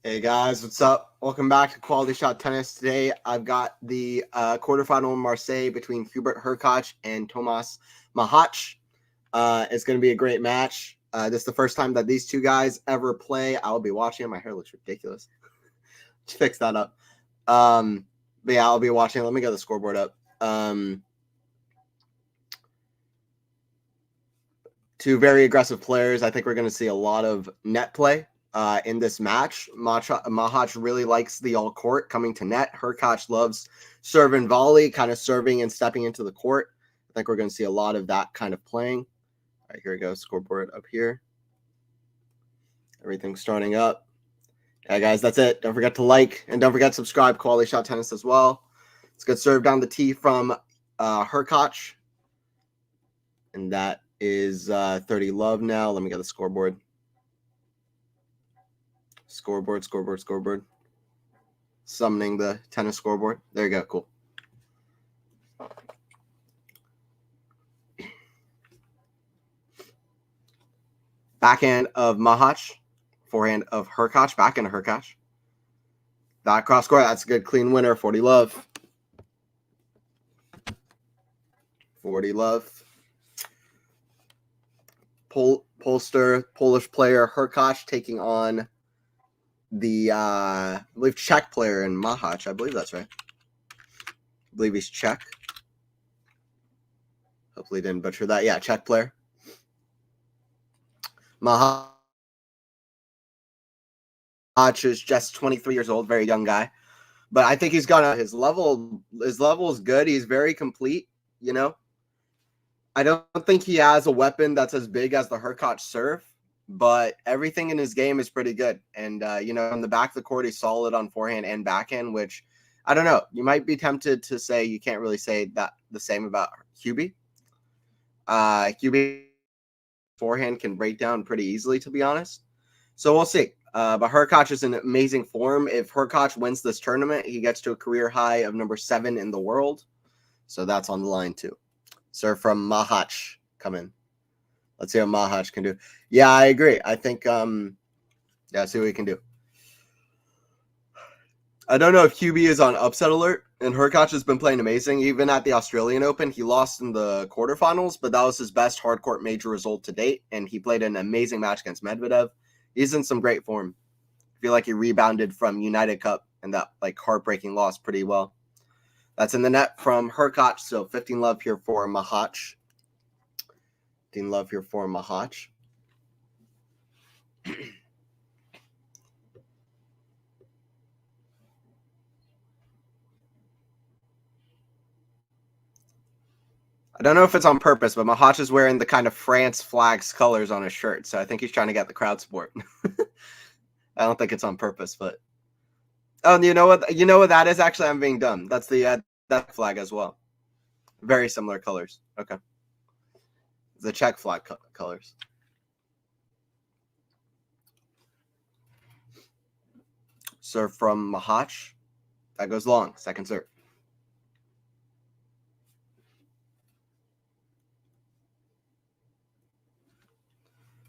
Hey guys, what's up? Welcome back to Quality Shot Tennis. Today I've got the quarterfinal in Marseille between Hubert Hurkacz and Tomas Machac. It's going to be a great match. This is the first time that these two guys ever play. I'll be watching. My hair looks ridiculous. Let's fix that up. But yeah, I'll be watching. Let me get the scoreboard up. Two very aggressive players. I think we're going to see a lot of net play in this match. Machac really likes the all court coming to net. Hurkacz loves serve and volley, kind of serving and stepping into the court. I think we're going to see a lot of that kind of playing. All right, here we go. Scoreboard up here. Everything's starting up. Yeah, guys, that's it. Don't forget to like and don't forget to subscribe. Quality Shot Tennis as well. It's good serve down the tee from Hurkacz. And that is 30 love now. Let me get the scoreboard. Scoreboard. Summoning the tennis scoreboard. There you go. Cool. Backhand of Machac. Forehand of Hurkacz. Backhand of Hurkacz. That cross court. That's a good clean winner. 40 love. 40 love. Polish player Hurkacz taking on the I believe Czech player in Machac. I believe that's right. I believe he's Czech. Hopefully didn't butcher that. Yeah, Czech player. Machac is just 23 years old, very young guy. But I think he's got his level is good. He's very complete, you know. I don't think he has a weapon that's as big as the Hurkacz serve, but everything in his game is pretty good. And, you know, on the back of the court, he's solid on forehand and backhand, which, I don't know. You might be tempted to say you can't really say that the same about Hubie. Hubie forehand can break down pretty easily, to be honest. So we'll see. But Hurkacz is in amazing form. If Hurkacz wins this tournament, he gets to a career high of number 7 in the world. So that's on the line, too. Serve from Machac come in. Let's see what Machac can do. Yeah, I agree. I think, yeah, see what he can do. I don't know if Hubie is on upset alert, and Hurkacz has been playing amazing. Even at the Australian Open, he lost in the quarterfinals, but that was his best hardcourt major result to date, and he played an amazing match against Medvedev. He's in some great form. I feel like he rebounded from United Cup and that like heartbreaking loss pretty well. That's in the net from Hurkacz, so 15 love here for Machac. 15 love here for Machac. I don't know if it's on purpose, but Machac is wearing the kind of France flag's colors on his shirt, so I think he's trying to get the crowd support. I don't think it's on purpose, but oh, you know what? You know what that is? Actually, I'm being dumb. That's the that flag as well. Very similar colors. Okay, the Czech flag colors. Serve from Machac. That goes long. Second serve.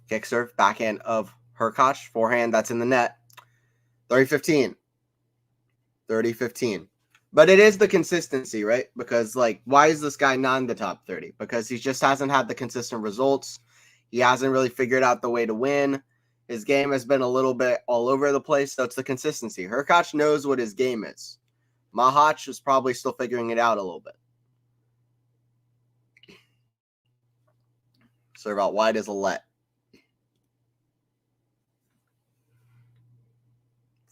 Kick serve. Backhand of Hurkacz. Forehand. That's in the net. 30-15. 30-15. But it is the consistency, right? Because, like, why is this guy not in the top 30? Because he just hasn't had the consistent results. He hasn't really figured out the way to win. His game has been a little bit all over the place, so it's the consistency. Hurkacz knows what his game is. Machac is probably still figuring it out a little bit. Serve out wide is a let.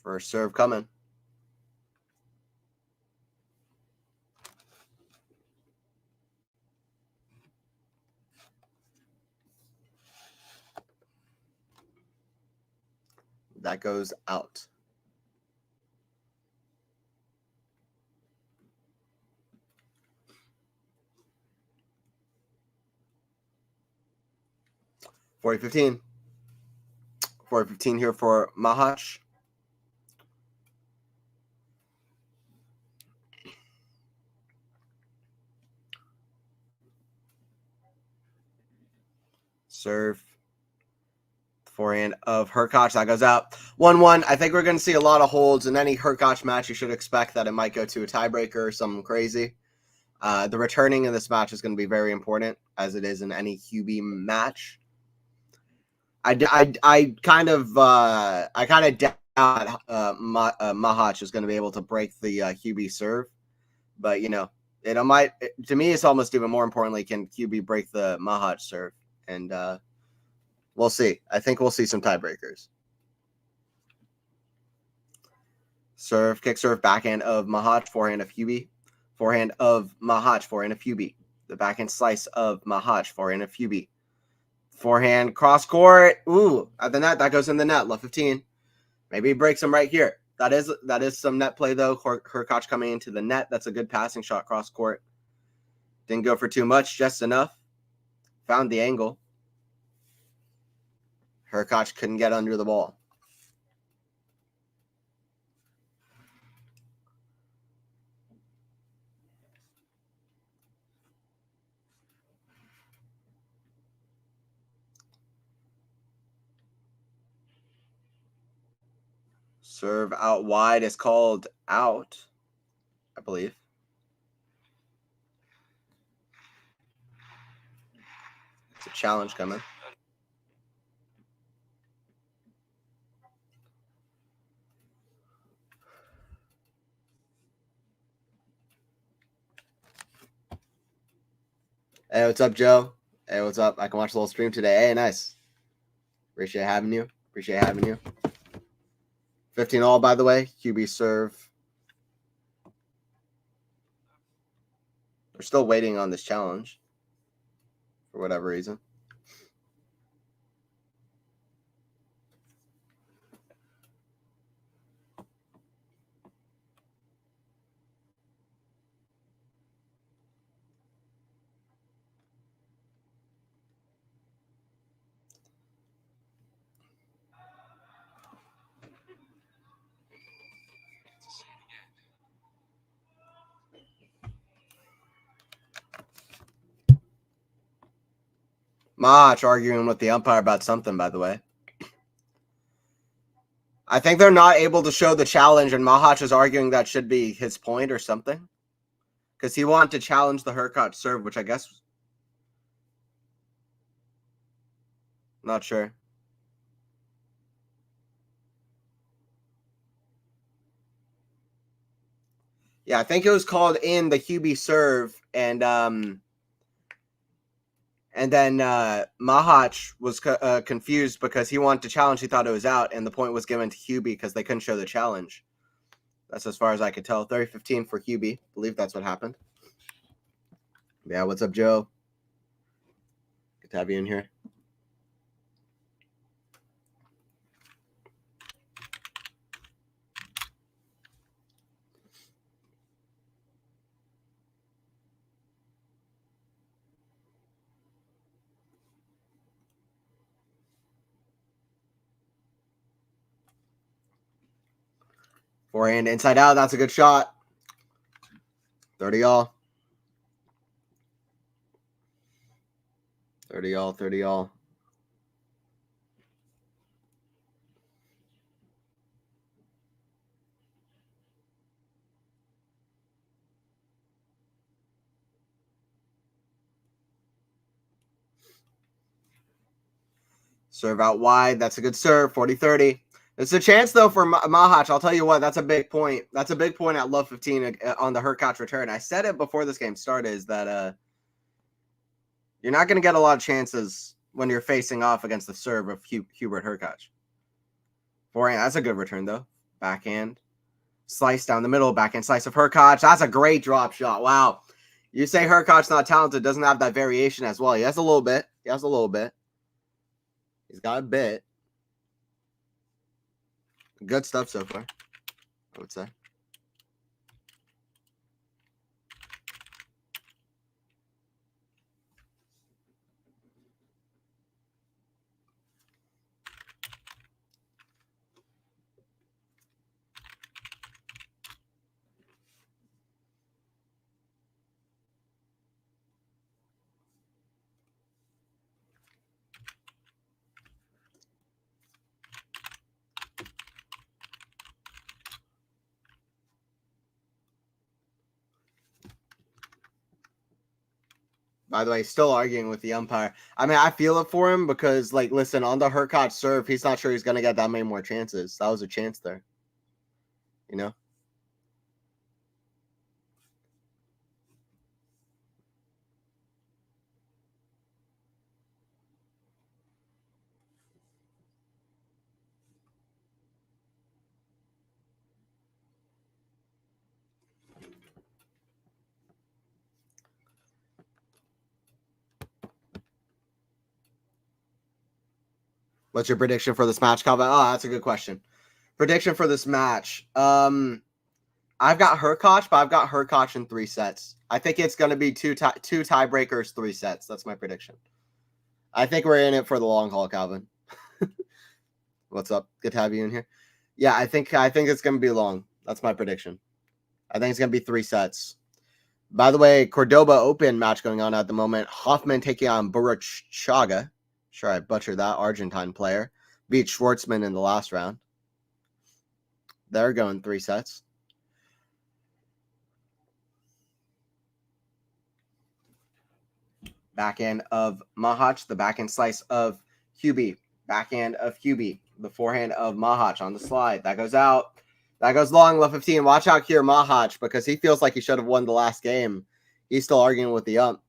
First serve coming. That goes out. $40-15. $40-15 here for Machac. Serve Forehand of Hurkacz. That goes out. 1-1. I think we're going to see a lot of holds. In any Hurkacz match, you should expect that it might go to a tiebreaker or something crazy. The returning in this match is going to be very important, as it is in any QB match. I kind of doubt Machac is going to be able to break the QB serve, but to me, it's almost even more importantly, can QB break the Machac serve? And we'll see. I think we'll see some tiebreakers. Serve, kick serve, backhand of Machac, forehand of QB. Forehand of Machac, forehand of QB. The backhand slice of Machac, forehand of QB. Forehand cross court. Ooh, at the net. That goes in the net. Left 15. Maybe he breaks him right here. That is some net play, though. Hurkacz coming into the net. That's a good passing shot cross court. Didn't go for too much, just enough. Found the angle. Hurkacz couldn't get under the ball. Serve out wide is called out, I believe. It's a challenge coming. Hey, what's up, Joe? Hey, what's up? I can watch the whole stream today. Hey, nice. Appreciate having you. 15 all, by the way. QB serve. We're still waiting on this challenge for whatever reason. Mach arguing with the umpire about something, by the way. I think they're not able to show the challenge, and Machac is arguing that should be his point or something. Because he wanted to challenge the Hurkacz serve, which I guess... Not sure. Yeah, I think it was called in the QB serve, and then Machac was confused because he wanted to challenge. He thought it was out, and the point was given to QB because they couldn't show the challenge. That's as far as I could tell. 30-15 for QB. I believe that's what happened. Yeah, what's up, Joe? Good to have you in here. Forehand inside out. That's a good shot. 30 all. 30 all. 30 all. Serve out wide. That's a good serve. 40-30. It's a chance, though, for Machac. I'll tell you what, that's a big point. That's a big point at love 15 on the Hurkacz return. I said it before this game started, is that you're not going to get a lot of chances when you're facing off against the serve of Hubert Hurkacz. Forehand, that's a good return, though. Backhand. Slice down the middle. Backhand slice of Hurkacz. That's a great drop shot. Wow. You say Hurkacz not talented, doesn't have that variation as well. He has a little bit. He's got a bit. Good stuff so far, I would say. By the way, still arguing with the umpire. I mean, I feel it for him because, like, listen, on the Hurkacz serve, he's not sure he's going to get that many more chances. That was a chance there. You know? What's your prediction for this match, Calvin? Oh, that's a good question. Prediction for this match. I've got Hurkacz, but I've got Hurkacz in 3 sets. I think it's going to be two tiebreakers, 3 sets. That's my prediction. I think we're in it for the long haul, Calvin. What's up? Good to have you in here. Yeah, I think it's going to be long. That's my prediction. I think it's going to be 3 sets. By the way, Cordoba Open match going on at the moment. Hoffman taking on Burruchaga. Sure, I butchered that. Argentine player. Beat Schwartzman in the last round. They're going 3 sets. Backhand of Machac. The backhand slice of Hubert. Backhand of Hubert. The forehand of Machac on the slide. That goes out. That goes long, left 15. Watch out here, Machac, because he feels like he should have won the last game. He's still arguing with the ump.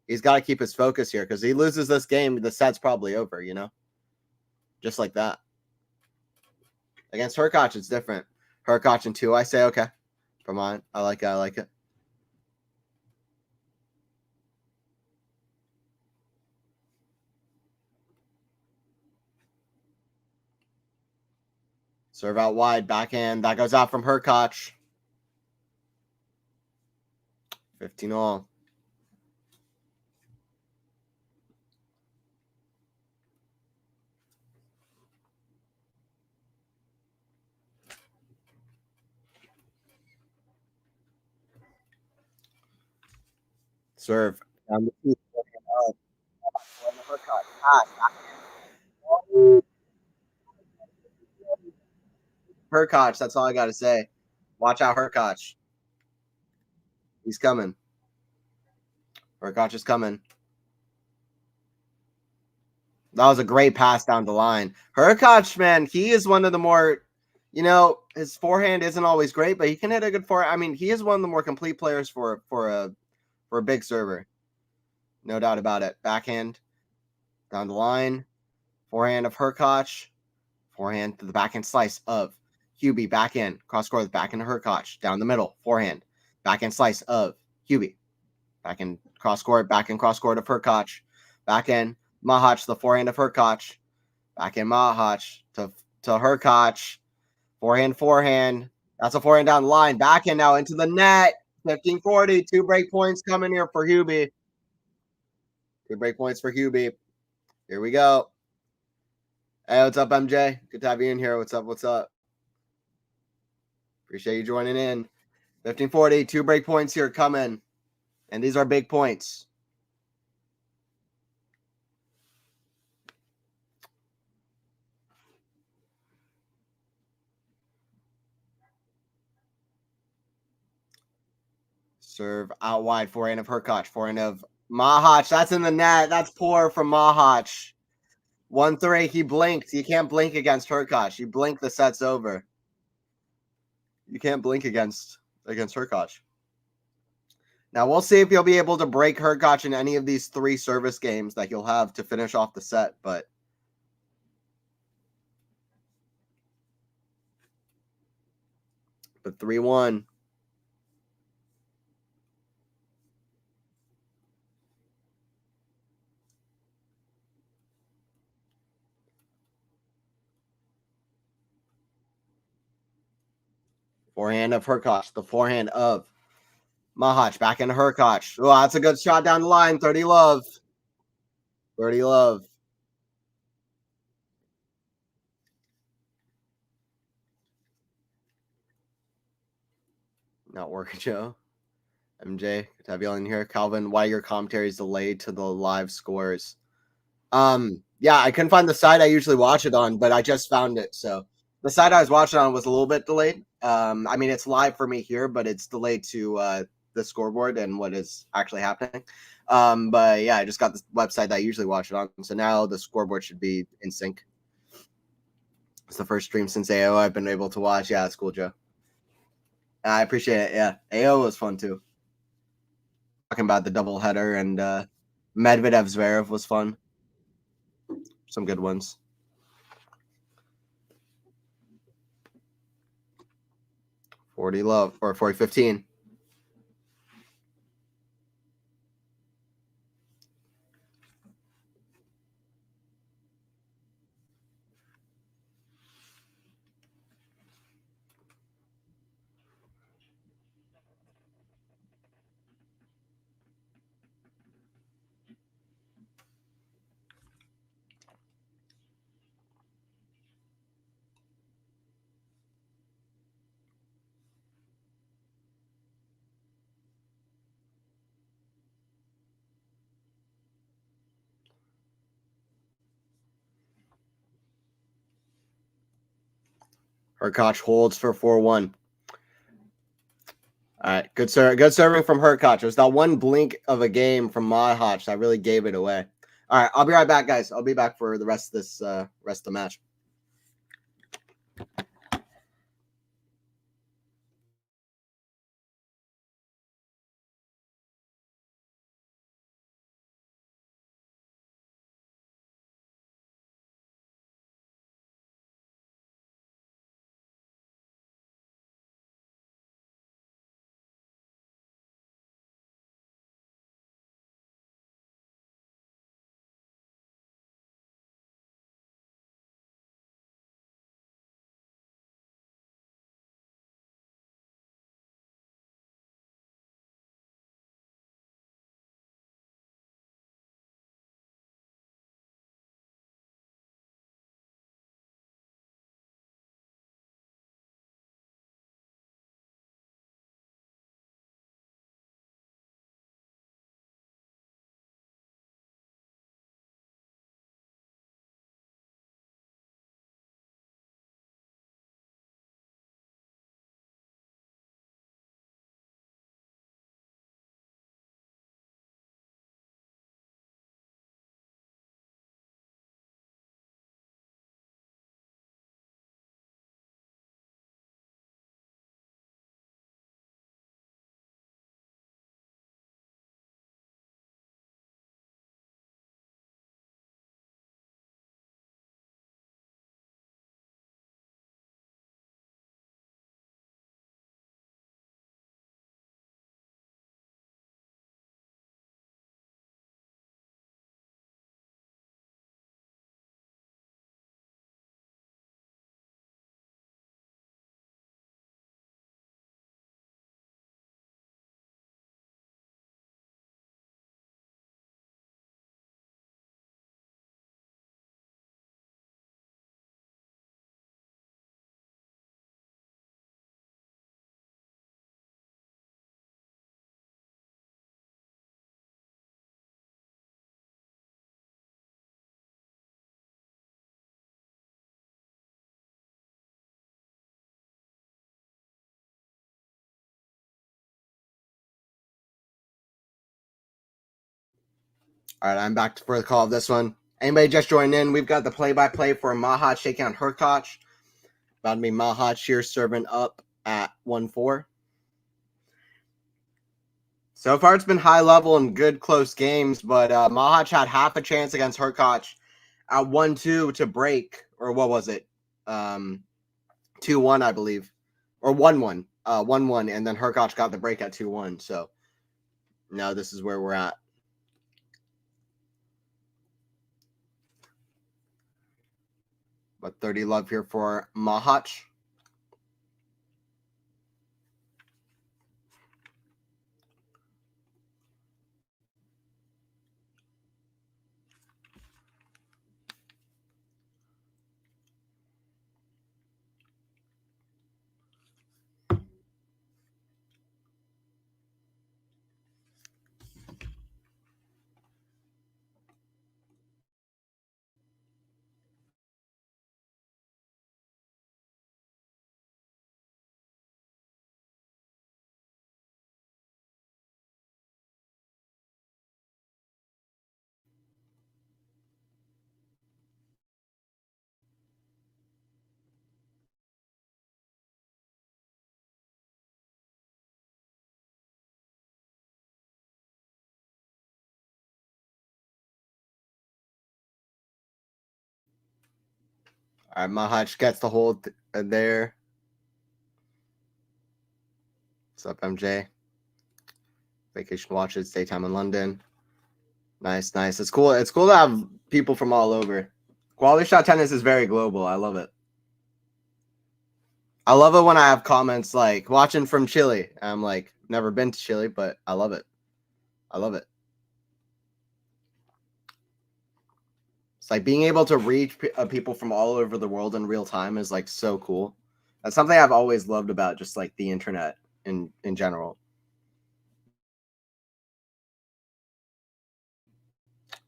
He's got to keep his focus here because he loses this game, the set's probably over, you know? Just like that. Against Hurkacz, it's different. Hurkacz in 2, I say, okay. For mine, I like it. I like it. Serve out wide, backhand. That goes out from Hurkacz. 15 all. Serve. Down the key. Hurkacz, that's all I got to say. Watch out, Hurkacz. He's coming. Hurkacz is coming. That was a great pass down the line. Hurkacz, man, he is one of the more, you know, his forehand isn't always great, but he can hit a good forehand. I mean, he is one of the more complete players for a big server. No doubt about it. Backhand down the line. Forehand of Hurkacz. Forehand to the backhand slice of Hubert. Backhand. Cross court with backhand to Hurkacz. Down the middle. Forehand. Backhand slice of Hubert. Backhand cross court. Backhand cross court of Hurkacz. Backhand Machac. The forehand of Hurkacz. Backhand Machac to Hurkacz. Forehand. That's a forehand down the line. Backhand now into the net. 15-40. 2 break points coming here for Hubert. 2 break points for Hubert. Here we go. Hey, what's up, MJ? Good to have you in here. What's up? What's up? Appreciate you joining in. 15-40. 2 break points here coming. And these are big points. Serve out wide. Forehand of Hurkacz. Forehand of Machac. That's in the net. That's poor from Machac. 1-3. He blinked. You can't blink against Hurkacz. You blink, the set's over. You can't blink against Hurkacz. Now, we'll see if you'll be able to break Hurkacz in any of these 3 service games that you'll have to finish off the set, but But 3-1. Forehand of Hurkacz. The forehand of Machac. Back into Hurkacz. Oh, that's a good shot down the line. 30 love. 30 love. Not working, Joe. MJ, good to have you on here. Calvin, why your commentary is delayed to the live scores? Yeah, I couldn't find the site I usually watch it on, but I just found it. So the site I was watching on was a little bit delayed. I mean, it's live for me here, but it's delayed to the scoreboard and what is actually happening. But yeah, I just got this website that I usually watch it on. So now the scoreboard should be in sync. It's the first stream since AO I've been able to watch. Yeah, it's cool, Joe. I appreciate it. Yeah, AO was fun too. Talking about the doubleheader and Medvedev Zverev was fun. Some good ones. $40 love or $40.15. Hurkacz holds for 4-1. All right, good serving from Hurkacz. It was that one blink of a game from Machac that really gave it away. All right, I'll be right back, guys. I'll be back for the rest of this rest of the match. All right, I'm back for the call of this one. Anybody just joined in? We've got the play-by-play for Machac shaking on Hurkacz. About to be Machac here serving up at 1-4. So far, it's been high level and good close games, but Machac had half a chance against Hurkacz at 1-2 to break, or what was it? 2-1, I believe, or 1-1, 1-1, and then Hurkacz got the break at 2-1. So now this is where we're at. But 30 love here for Machac. All right, Machac gets the hold there. What's up, MJ? Vacation watches, daytime in London. Nice, nice. It's cool. It's cool to have people from all over. QualityShot tennis is very global. I love it. I love it when I have comments like watching from Chile. I'm like, never been to Chile, but I love it. I love it. It's like being able to reach people from all over the world in real time is like so cool. That's something I've always loved about just like the internet in general.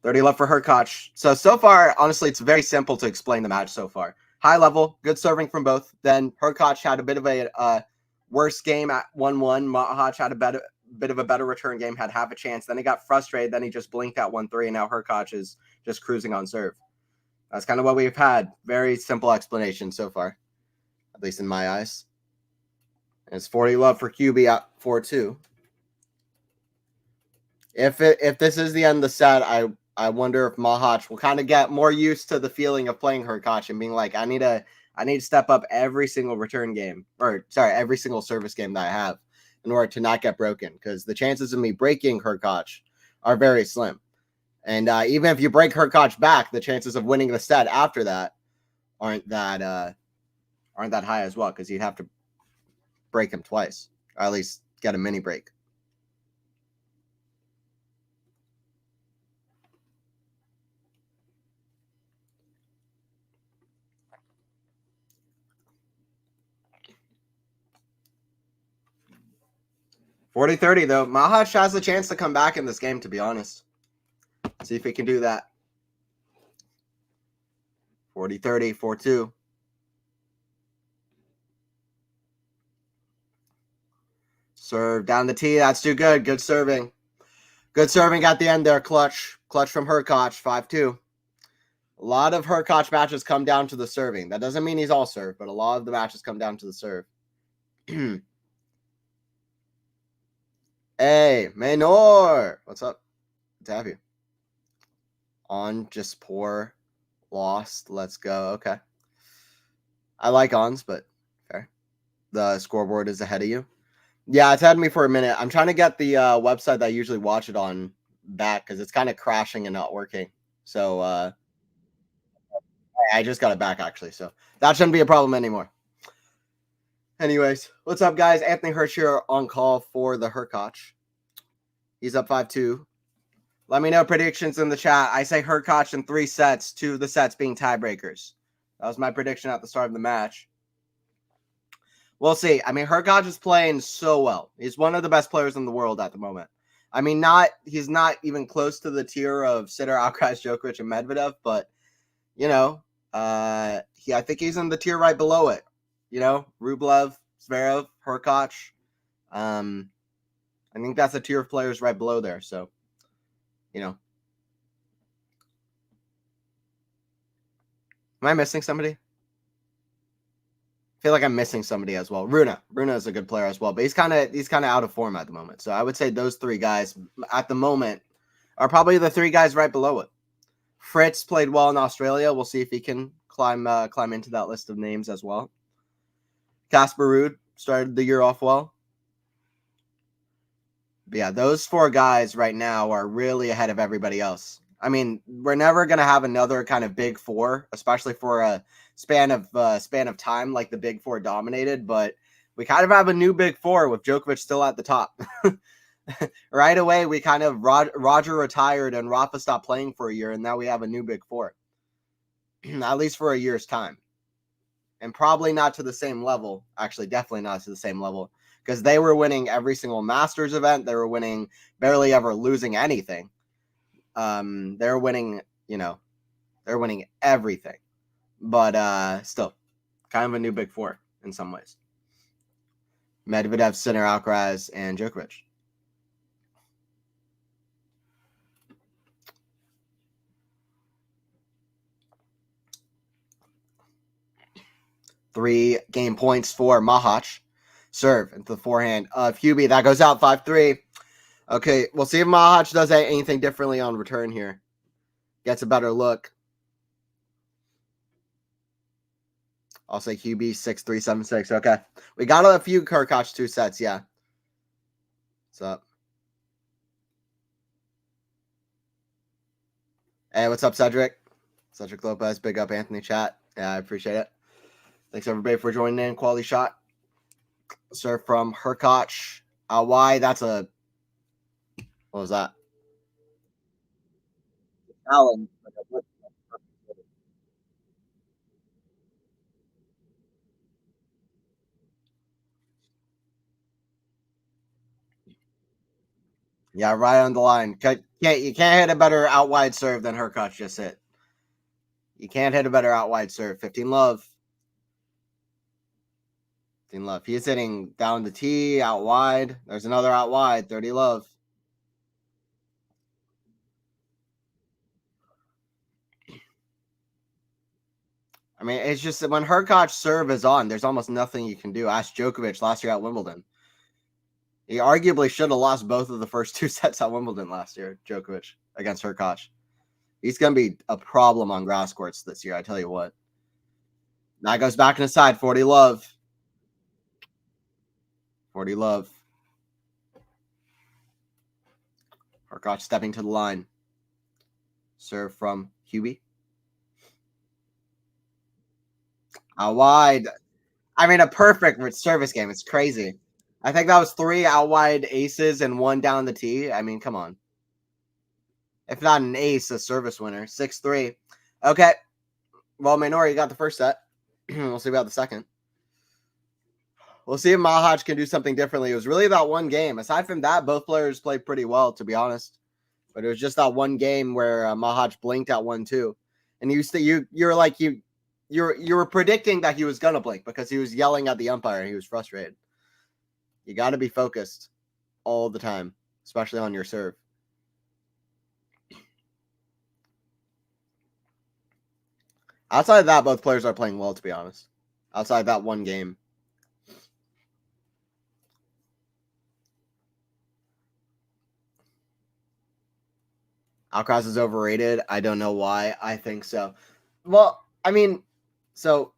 30 left for Hurkacz. So far, honestly, it's very simple to explain the match so far. High level, good serving from both. Then Hurkacz had a bit of a worse game at 1-1. Machac had a bit of a better return game, had half a chance. Then he got frustrated. Then he just blinked at 1-3, and now Hurkacz is just cruising on serve. That's kind of what we've had. Very simple explanation so far, at least in my eyes. And it's 40 love for QB at 4-2. If this is the end of the set, I wonder if Machac will kind of get more used to the feeling of playing Hurkacz and being like, I need to step up every single return game, or sorry, every single service game that I have in order to not get broken, because the chances of me breaking Hurkacz are very slim. And even if you break Hurkacz back, the chances of winning the set after that aren't that high as well, because you'd have to break him twice, or at least get a mini break. $40-30 though. Machac has a chance to come back in this game, to be honest. See if he can do that. 40-30, 4-2. Serve down the tee. That's too good. Good serving. Good serving at the end there. Clutch. Clutch from Hurkacz. 5-2. A lot of Hurkacz matches come down to the serving. That doesn't mean he's all serve, but a lot of the matches come down to the serve. Hey, Maynor. What's up? Good to have you. On, just poor. Lost. Let's go. Okay. I like ons, but fair. The scoreboard is ahead of you. Yeah, it's had me for a minute. I'm trying to get the website that I usually watch it on back because it's kind of crashing and not working. So I just got it back, actually. So that shouldn't be a problem anymore. Anyways, what's up, guys? Anthony Hirsch here on call for the Hurkacz. He's up 5-2. Let me know predictions in the chat. I say Hurkacz in 3 sets, 2 of the sets being tiebreakers. That was my prediction at the start of the match. We'll see. I mean, Hurkacz is playing so well. He's one of the best players in the world at the moment. I mean, he's not even close to the tier of Sinner, Alcaraz, Djokovic, and Medvedev, but, you know, I think he's in the tier right below it. You know, Rublev, Zverev, Hurkacz. I think that's a tier of players right below there. So, you know. Am I missing somebody? I feel like I'm missing somebody as well. Rune is a good player as well, but he's kind of out of form at the moment. So I would say those 3 guys at the moment are probably the 3 guys right below it. Fritz played well in Australia. We'll see if he can climb into that list of names as well. Casper Ruud started the year off well. But yeah, those 4 guys right now are really ahead of everybody else. I mean, we're never going to have another kind of big 4, especially for a span of time like the big 4 dominated, but we kind of have a new big 4 with Djokovic still at the top. Right away, we kind of Roger retired and Rafa stopped playing for a year, and now we have a new big 4, at least for a year's time. And probably not to the same level. Actually, definitely not to the same level, because they were winning every single Masters event. They were winning, barely ever losing anything. They're winning, they're winning everything. But still, kind of a new big 4 in some ways. Medvedev, Sinner, Alcaraz, and Djokovic. Three game points for Machac. Serve into the forehand of Hubert. That goes out 5-3. Okay, we'll see if Machac does anything differently on return here. Gets a better look. I'll say QB 6376. Okay. We got a few Hurkacz 2 sets, yeah. What's up? Hey, what's up, Cedric? Cedric Lopez, big up Anthony chat. Yeah, I appreciate it. Thanks everybody for joining in. Quality shot. Serve from Hurkacz. Why? That's a. What was that? Allen. Yeah, right on the line. You can't hit a better out wide serve than Hurkacz just hit. You can't hit a better out wide serve. 15 love. 15 love. He's hitting down the tee, out wide. There's another out wide. 30 love. I mean, it's just that when Hurkacz serve is on, there's almost nothing you can do. Ask Djokovic last year at Wimbledon. He arguably should have lost both of the first 2 sets at Wimbledon last year, Djokovic, against Hurkacz. He's going to be a problem on grass courts this year, I tell you what. Now goes back inside, 40 love. 40 love. Hurkacz stepping to the line. Serve from Hubie. Out wide. I mean, a perfect service game. It's crazy. I think that was 3 out wide aces and 1 down the tee. I mean, come on. If not an ace, a service winner. 6-3. Okay. Well, Minori got the first set. We'll see about the second. We'll see if Machac can do something differently. It was really that one game. Aside from that, both players played pretty well, to be honest. But it was just that one game where Machac blinked at 1-2, and you were predicting that he was gonna blink because he was yelling at the umpire and he was frustrated. You got to be focused all the time, especially on your serve. Outside of that, both players are playing well, to be honest. Outside of that one game. Alcaraz is overrated. I don't know why. I think so. Well, I mean, so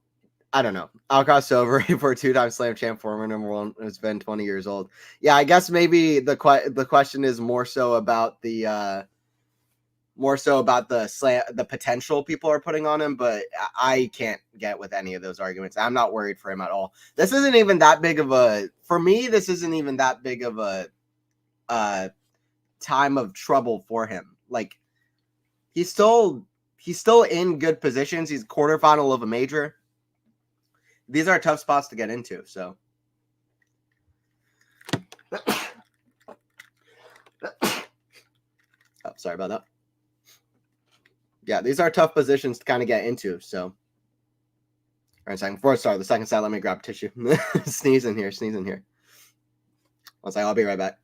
I don't know. Alcaraz so overrated for a 2-time slam champ, former number 1. It's been 20 years old. Yeah, I guess maybe the question is more so about the potential people are putting on him, but I can't get with any of those arguments. I'm not worried for him at all. This isn't even that big of a time of trouble for him. Like he's still in good positions. He's quarterfinal of a major. These are tough spots to get into, so. Oh, sorry about that. Yeah, these are tough positions to kind of get into, so. All right, second. Before I start the second set, let me grab tissue. Sneeze in here. One second, I'll be right back.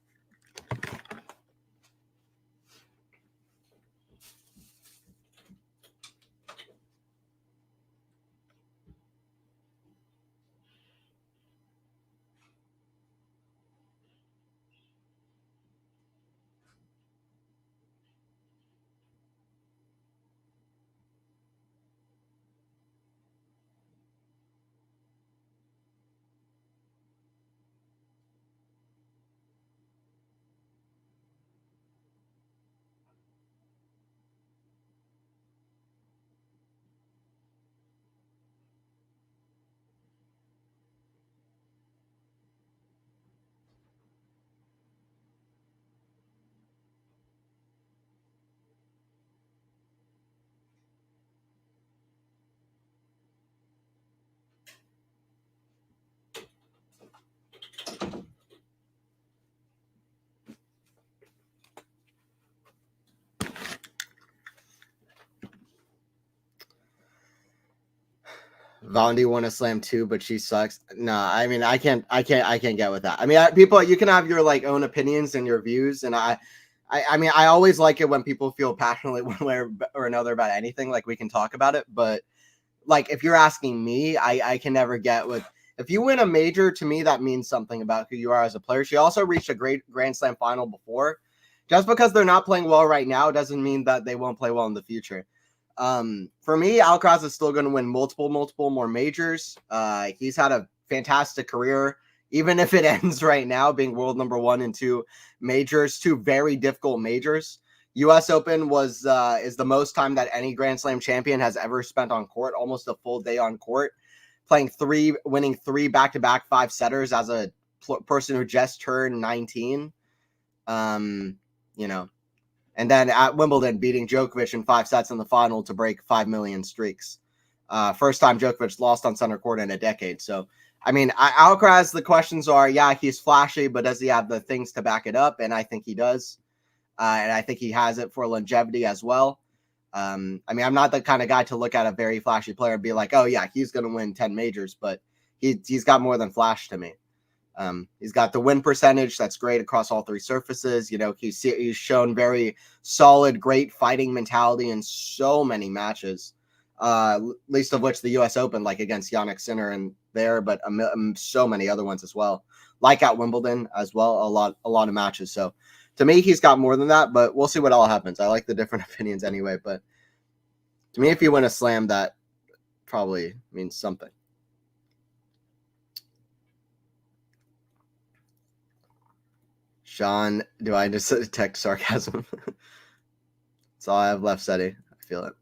Vondi won a slam too, but she sucks. No, I mean I can't get with that. I mean, people, you can have your like own opinions and your views, and I mean I always like it when people feel passionately one way or another about anything. Like we can talk about it, but like if you're asking me, I can never get with. If you win a major, to me that means something about who you are as a player. She also reached a great Grand Slam final before. Just because they're not playing well right now doesn't mean that they won't play well in the future. For me, Alcaraz is still going to win multiple more majors. He's had a fantastic career, even if it ends right now being world number 1 in 2 majors, 2 very difficult majors. U.S. Open is the most time that any Grand Slam champion has ever spent on court, almost a full day on court, winning 3 back-to-back 5-setters as a person who just turned 19. And then at Wimbledon, beating Djokovic in 5 sets in the final to break 5 million streaks. First time Djokovic lost on center court in a decade. So, I mean, Alcaraz, the questions are, yeah, he's flashy, but does he have the things to back it up? And I think he does. And I think he has it for longevity as well. I mean, I'm not the kind of guy to look at a very flashy player and be like, oh, yeah, he's going to win 10 majors, but he's got more than flash to me. He's got the win percentage that's great across all 3 surfaces. He's shown very solid, great fighting mentality in so many matches, least of which the U.S. Open, like against Jannik Sinner and there, but so many other ones as well, like at Wimbledon as well, a lot of matches. So to me, he's got more than that, but we'll see what all happens. I like the different opinions anyway, but to me, if you win a slam, that probably means something. Sean, do I just detect sarcasm? That's all I have left, Seti. I feel it.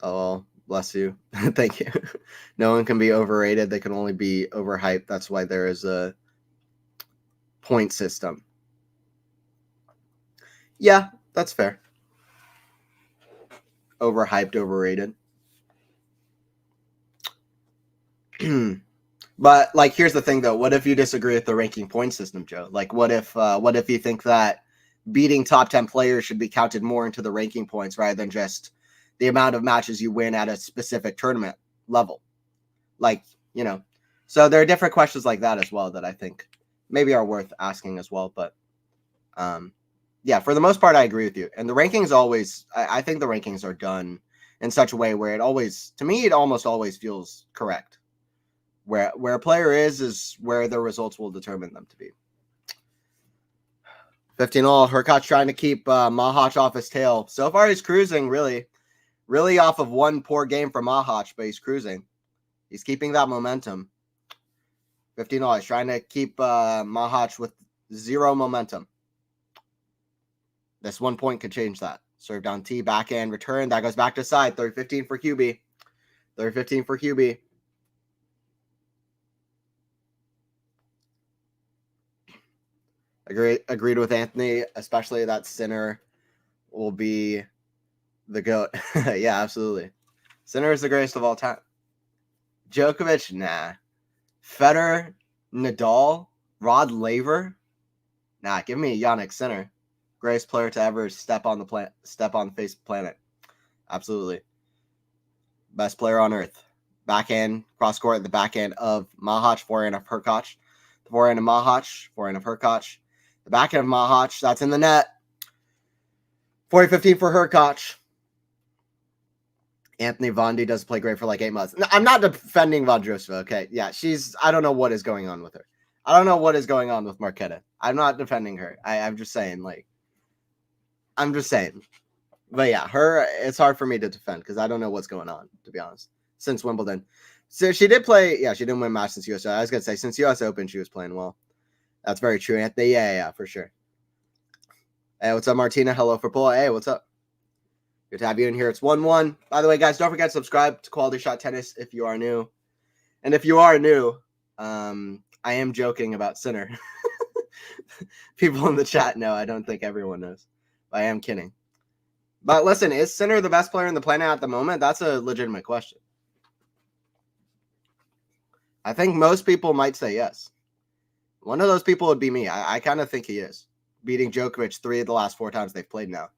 Oh, bless you. Thank you. No one can be overrated. They can only be overhyped. That's why there is a point system. Yeah, that's fair. Overhyped, overrated. But like, here's the thing though. What if you disagree with the ranking point system, Joe? Like, what if you think that beating top 10 players should be counted more into the ranking points rather than just the amount of matches you win at a specific tournament level? Like, so there are different questions like that as well that I think maybe are worth asking as well. But yeah, for the most part, I agree with you. And the rankings always, I think the rankings are done in such a way where it almost always feels correct. Where a player is where their results will determine them to be. 15-all, Hurkacz trying to keep Machac off his tail. So far, he's cruising, really off of one poor game from Machac, but he's cruising. He's keeping that momentum. 15-all, he's trying to keep Machac with 0 momentum. This 1 point could change that. Serve down T, backhand, return. That goes back to side. 30-15 for QB. 30-15 for QB. Agreed with Anthony, especially that Sinner will be the GOAT. Yeah, absolutely. Sinner is the greatest of all time. Djokovic, nah. Federer, Nadal, Rod Laver, nah. Give me Jannik Sinner, greatest player to ever step on the face of the planet. Absolutely, best player on earth. Backhand, cross court, the backhand of Machac, forehand of Hurkacz, the forehand of Machac, forehand of Hurkacz. The backhand of Machac, that's in the net. 40-15 for Hurkacz. Anthony Vondi does play great for like 8 months. No, I'm not defending Vondrousova, okay? Yeah, I don't know what is going on with her. I don't know what is going on with Marketa. I'm not defending her. I'm just saying, But yeah, it's hard for me to defend because I don't know what's going on, to be honest, since Wimbledon. So she did play, yeah, she didn't win a match since US. I was going to say, since US Open, she was playing well. That's very true, Anthony. Yeah, for sure. Hey, what's up, Martina? Hello for Paul. Hey, what's up? Good to have you in here. It's 1-1. By the way, guys, don't forget to subscribe to Quality Shot Tennis if you are new. And if you are new, I am joking about Sinner. People in the chat know. I don't think everyone knows. But I am kidding. But listen, is Sinner the best player in the planet at the moment? That's a legitimate question. I think most people might say yes. One of those people would be me. I kind of think he is. Beating Djokovic 3 of the last 4 times they've played now.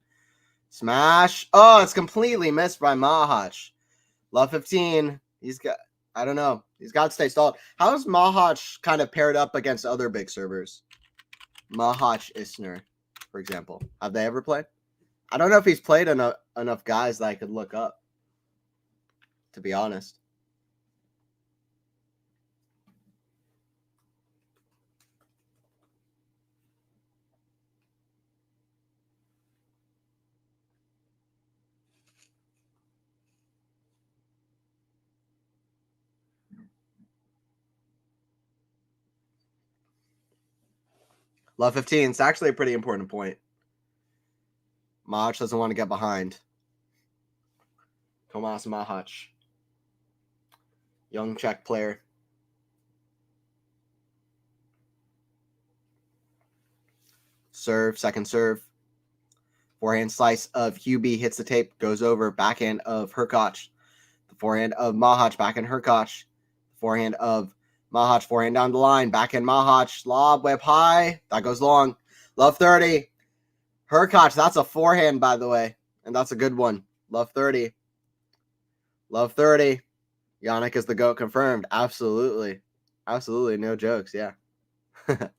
Smash. Oh, it's completely missed by Machac. Love 15. I don't know. He's got to stay stalled. How is Machac kind of paired up against other big servers? Machac, Isner, for example. Have they ever played? I don't know if he's played enough guys that I could look up, to be honest. Love 15. It's actually a pretty important point. Machac doesn't want to get behind. Tomas Machac. Young Czech player. Serve, second serve. Forehand slice of Hubie hits the tape, goes over. Backhand of Hurkacz. The forehand of Machac, backhand Hurkacz. Forehand of Machac, forehand down the line. Backhand Machac, lob, whip high. That goes long. Love 30. Hurkacz, that's a forehand, by the way. And that's a good one. Love 30. Love 30. Yannick is the GOAT confirmed. Absolutely. Absolutely. No jokes. Yeah. For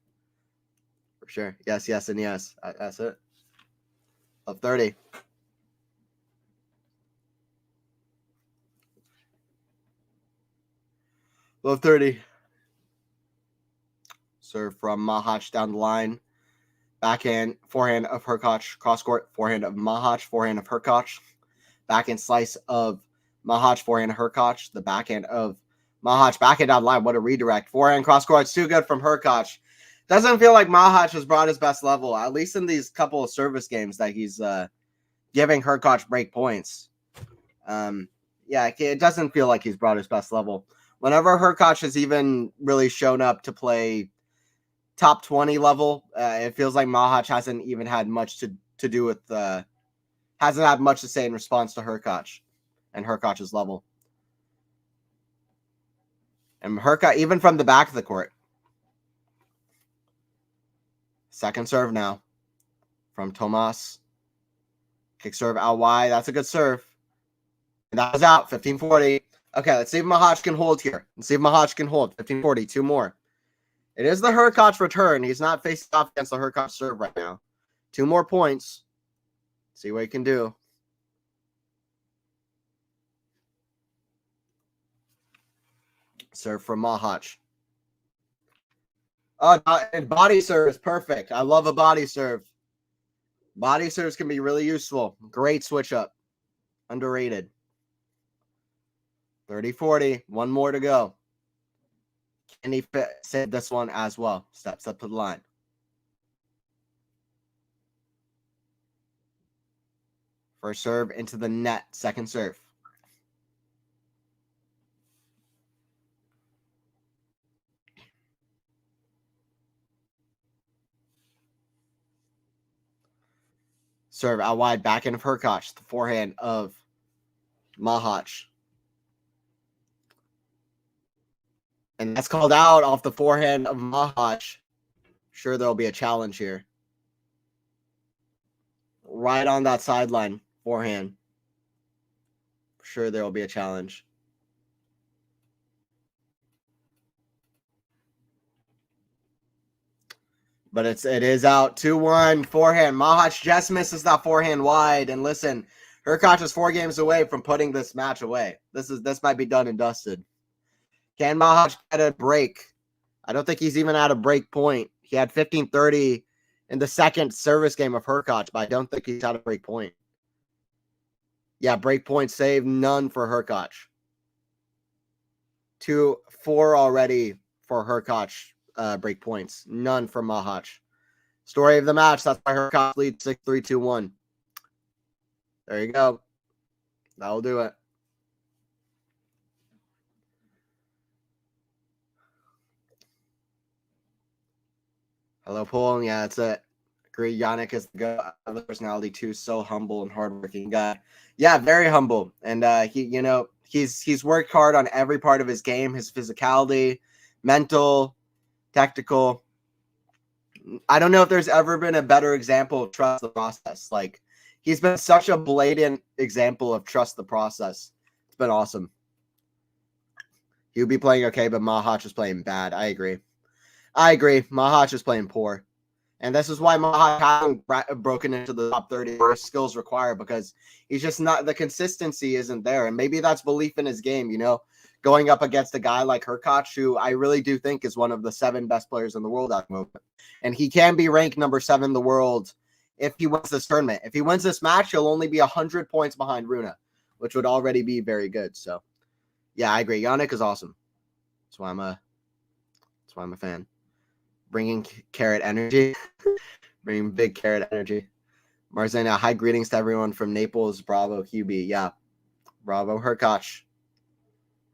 sure. Yes, yes, and yes. That's it. Love 30. Love 30. Serve from Machac down the line. Backhand, forehand of Hurkacz, cross court, forehand of Machac, forehand of Hurkacz. Backhand slice of Machac, forehand of Hurkacz. The backhand of Machac, backhand down the line. What a redirect. Forehand cross court. It's too good from Hurkacz. Doesn't feel like Machac has brought his best level, at least in these couple of service games that he's giving Hurkacz break points. Yeah, it doesn't feel like he's brought his best level. Whenever Hurkacz has even really shown up to play top 20 level, it feels like Machac hasn't even had much to do with hasn't had much to say in response to Hurkacz and Hurkacz's level. And Hurkacz, even from the back of the court. Second serve now from Tomas. Kick serve out wide. That's a good serve. And that was out. 15-40. Okay, let's see if Machac can hold here. Let's see if Machac can hold. 15-40. Two more. It is the Hurkacz return. He's not facing off against the Hurkacz serve right now. Two more points. See what he can do. Serve from Machac. Oh, and body serve is perfect. I love a body serve. Body serves can be really useful. Great switch up. Underrated. 30-40. One more to go. Can he save this one as well? Steps up to the line. First serve into the net. Second serve. Serve out wide. Backhand of Hurkacz. The forehand of Machac. And that's called out off the forehand of Machac. Sure, there'll be a challenge here. Right on that sideline. Forehand. Sure, there will be a challenge. But it is out. 2-1. Forehand. Machac just misses that forehand wide. And listen, Hurkacz is 4 games away from putting this match away. This might be done and dusted. Can Machac get a break? I don't think he's even at a break point. He had 15-30 in the second service game of Hurkacz, but I don't think he's at a break point. Yeah, break point save, none for Hurkacz. 2-4 already for Hurkacz break points. None for Machac. Story of the match. That's why Hurkacz leads 6-3-2-1. There you go. That'll do it. Hello, Paul. Yeah, that's it. Agree. Yannick is the personality too. So humble and hardworking guy. Yeah, very humble. And he's worked hard on every part of his game. His physicality, mental, tactical. I don't know if there's ever been a better example of trust the process. Like, he's been such a blatant example of trust the process. It's been awesome. He'll be playing okay, but Machac is playing bad. I agree. Machac is playing poor. And this is why Machac hasn't broken into the top 30 where his skills require, because he's just not, the consistency isn't there. And maybe that's belief in his game, going up against a guy like Hurkacz, who I really do think is one of the 7 best players in the world at the moment. And he can be ranked number 7 in the world if he wins this tournament. If he wins this match, he'll only be 100 points behind Rune, which would already be very good. So, yeah, I agree. Yannick is awesome. That's why I'm a fan. bringing carrot energy. Bringing big carrot energy. Marseille now. Hi, greetings to everyone from Naples. Bravo, Hubie. Yeah. Bravo, Hurkacz.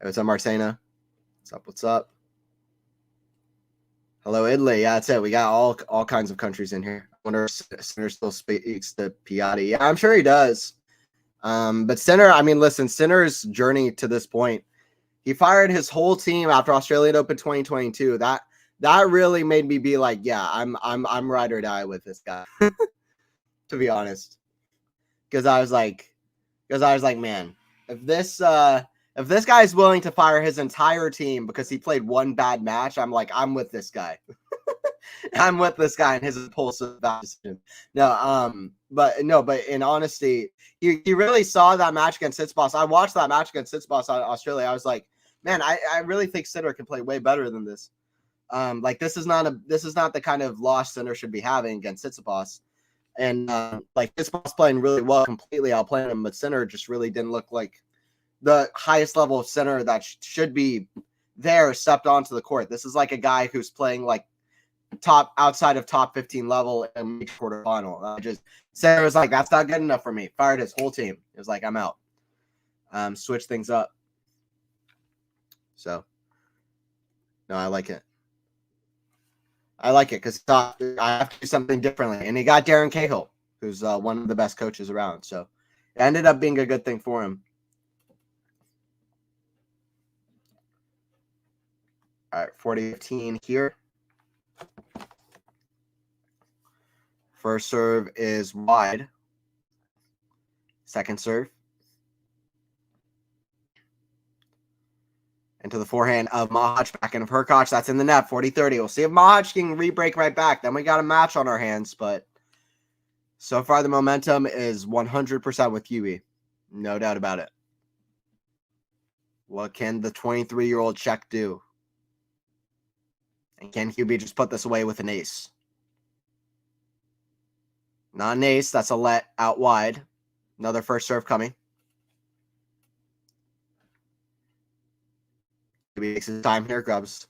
What's up, Marseille? What's up? What's up? Hello, Italy. Yeah, that's it. We got all kinds of countries in here. I wonder if Sinner still speaks to Piatti. Yeah, I'm sure he does. But Sinner, I mean, listen, Sinner's journey to this point, he fired his whole team after Australian Open 2022. That really made me be like, yeah, I'm ride or die with this guy. To be honest, because I was like, man, if this guy is willing to fire his entire team because he played one bad match, I'm like, I'm with this guy. I'm with this guy and his impulsive decision. But in honesty, he really saw that match against Tsitsipas. I watched that match against Tsitsipas on Australia. I was like, man, I really think Sinner can play way better than this. Like this is not the kind of loss Sinner should be having against Tsitsipas. And like Tsitsipas playing really well, completely outplaying him, but Sinner just really didn't look like the highest level of center that should be there stepped onto the court. This is like a guy who's playing like outside of top 15 level in each quarterfinal. Sinner was like, that's not good enough for me. Fired his whole team. It was like, I'm out. Switch things up. So, no, I like it. I like it because I have to do something differently. And he got Darren Cahill, who's one of the best coaches around. So it ended up being a good thing for him. All right, 40-15 here. First serve is wide. Second serve. Into the forehand of Machac, backhand of Hurkacz. That's in the net, 40-30. We'll see if Machac can re-break right back. Then we got a match on our hands, but so far the momentum is 100% with Hubie. No doubt about it. What can the 23-year-old Czech do? And can Hubie just put this away with an ace? Not an ace. That's a let out wide. Another first serve coming. Hubie takes his time here, grabs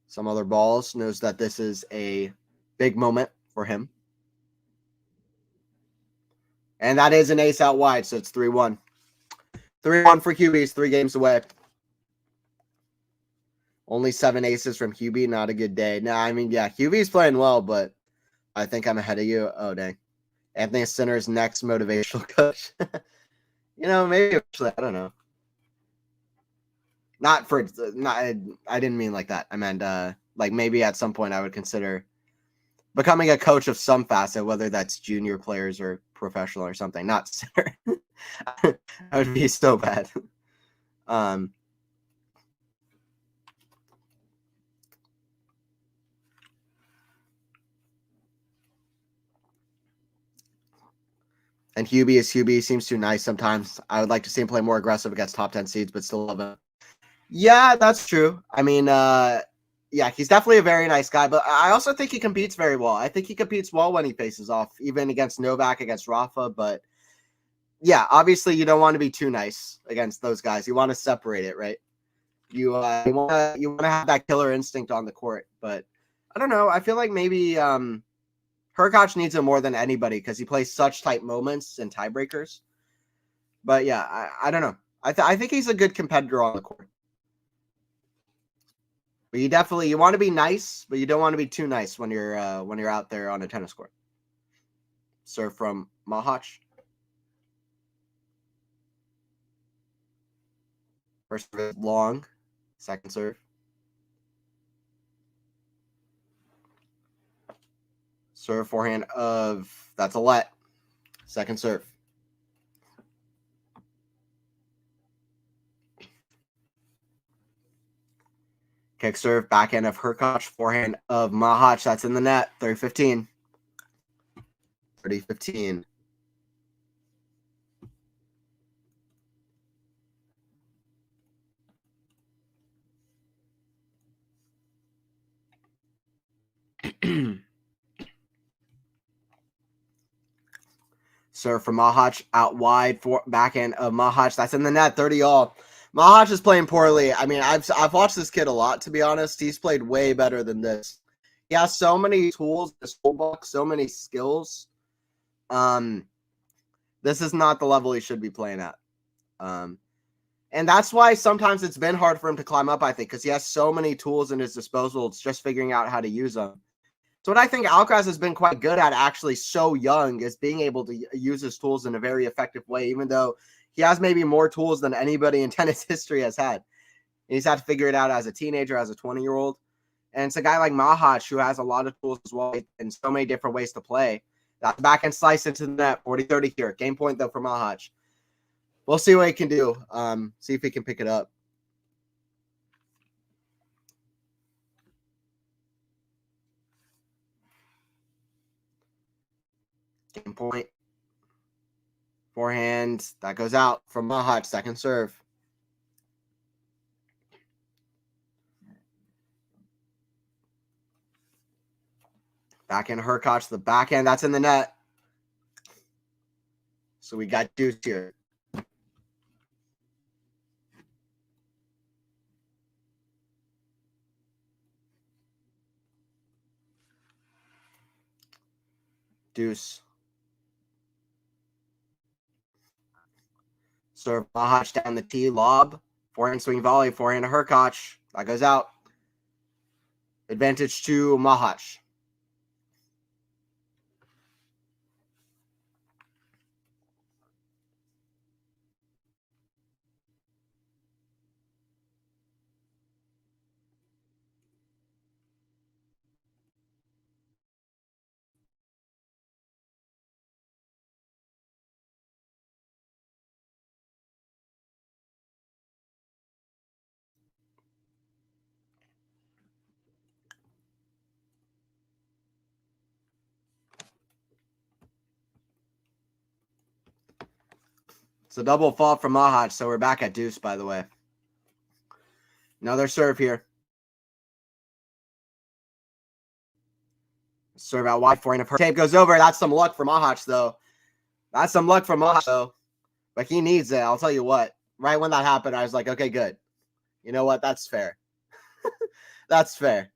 some other balls, knows that this is a big moment for him. And that is an ace out wide, so it's 3-1. 3-1 for Hubie. He's 3 games away. Only 7 aces from Hubie. Not a good day. No, I mean, yeah, Hubie's playing well, but I think I'm ahead of you. Oh, dang. Anthony Sinner's next motivational coach. Maybe actually, I don't know. I didn't mean like that. I meant like maybe at some point I would consider becoming a coach of some facet, whether that's junior players or professional or something. Not Sinner. That would be so bad. And Hubie seems too nice sometimes. I would like to see him play more aggressive against top 10 seeds, but still love him. Yeah, that's true. I mean, yeah, he's definitely a very nice guy, but I also think he competes very well. I think he competes well when he faces off, even against Novak, against Rafa. But yeah, obviously you don't want to be too nice against those guys. You want to separate it, right? You want to have that killer instinct on the court. But I don't know. I feel like maybe Hurkacz needs him more than anybody because he plays such tight moments and tiebreakers. But yeah, I don't know. I think he's a good competitor on the court. But you want to be nice, but you don't want to be too nice when you're out there on a tennis court. Serve from Machac. First serve is long. Second serve. Serve forehand of, that's a let. Second serve. Kick serve, backhand of Hurkacz, forehand of Machac. That's in the net. 30-15. 30-15. Serve from Machac out wide for backhand of Machac. That's in the net. 30-all. Machac is playing poorly. I mean, I've watched this kid a lot, to be honest. He's played way better than this. He has so many tools in his toolbox, so many skills. This is not the level he should be playing at. And that's why sometimes it's been hard for him to climb up, I think, because he has so many tools in his disposal. It's just figuring out how to use them. So what I think Alcaraz has been quite good at, actually so young, is being able to use his tools in a very effective way, even though he has maybe more tools than anybody in tennis history has had. He's had to figure it out as a teenager, as a 20-year-old. And it's a guy like Machac who has a lot of tools as well and so many different ways to play. That backhand slice into the net, 40-30 here. Game point, though, for Machac. We'll see what he can do. See if he can pick it up. Game point. Forehand. That goes out from Machac. Second serve. Backhand Hurkacz. The backhand. That's in the net. So we got deuce here. Deuce. Serve Machac down the tee, lob. Forehand swing volley, forehand to Hurkacz. That goes out. Advantage to Machac. It's a double fault from Machac, so we're back at deuce, by the way. Another serve here. Serve out wide, forehand of her. Tape goes over. That's some luck for Machac, though. That's some luck for Machac, though. But he needs it. I'll tell you what. Right when that happened, I was like, okay, good. You know what? That's fair. That's fair.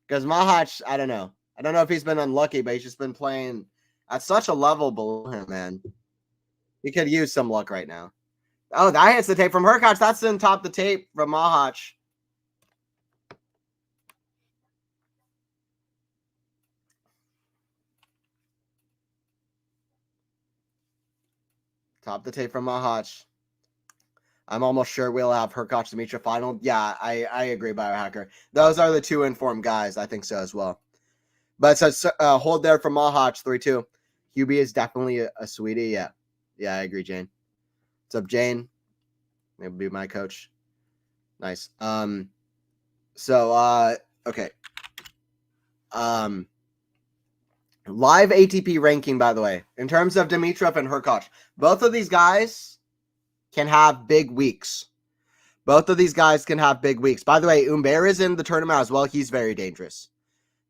Because Machac, I don't know. I don't know if he's been unlucky, but he's just been playing at such a level below him, man. He could use some luck right now. Oh, that hits the tape from Hurkacz. That's in top the tape from Machac. Top the tape from Machac. I'm almost sure we'll have Hurkacz Dimitrov final. Yeah, I agree, Biohacker. Those are the two informed guys. I think so as well. But so hold there for Machac 3-2. Hubie is definitely a sweetie. Yeah. Yeah, I agree, Jane. What's up, Jane? Maybe be my coach. Nice. Okay. Live ATP ranking, by the way, in terms of Dimitrov and Hurkacz. Both of these guys can have big weeks. Both of these guys can have big weeks. By the way, Hubert is in the tournament as well. He's very dangerous.